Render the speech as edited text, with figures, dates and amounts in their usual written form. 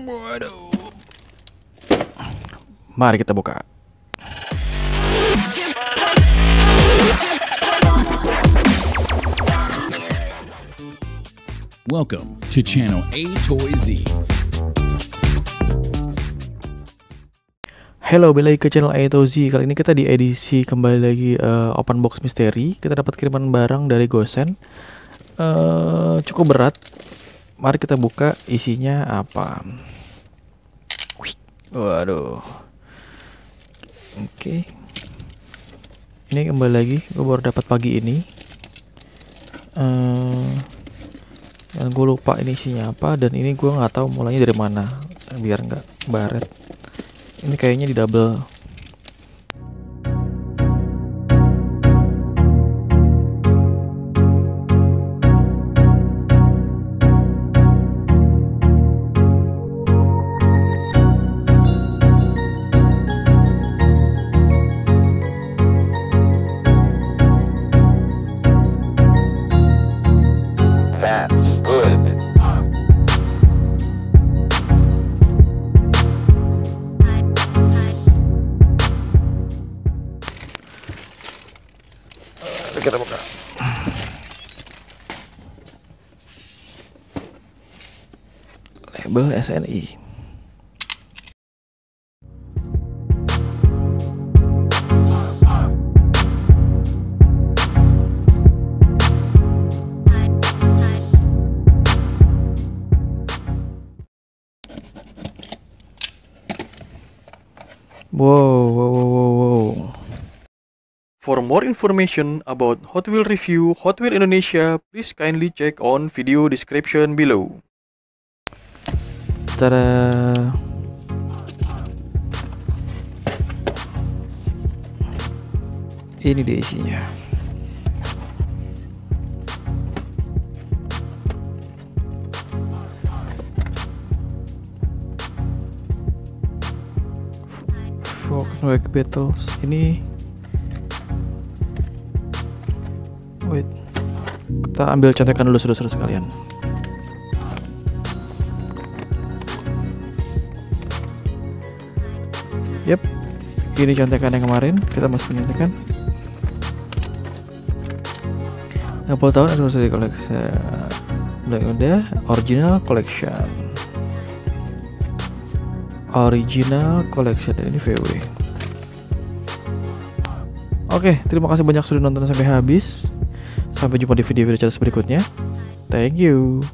Waduh. Mari kita buka. Welcome to channel A Toy Z. Halo, balik lagi ke channel A Toy Z. Kali ini kita di edisi kembali lagi open box misteri. Kita dapat kiriman barang dari Gosen. Cukup berat. Mari kita buka isinya apa. Wih, waduh. Oke. Ini kembali lagi, gue baru dapat pagi ini. Dan gue lupa ini isinya apa, dan ini gue nggak tahu mulainya dari mana, biar nggak baret. Ini kayaknya di double. Kita buka. Label SNI. Wow. For more information about Hot Wheels review Hot Wheels Indonesia, please kindly check on video description below. Tada. Ini dia isinya. Volkswagen Battles ini. Wait, kita ambil contekan dulu saudara-saudara sekalian. Yep, ini contekan yang kemarin kita masih contekan. Apple tahun anniversary collection, udah original collection. Original collection ini VW. Oke, terima kasih banyak sudah nonton sampai habis. Sampai jumpa di video-video berikutnya. Thank you.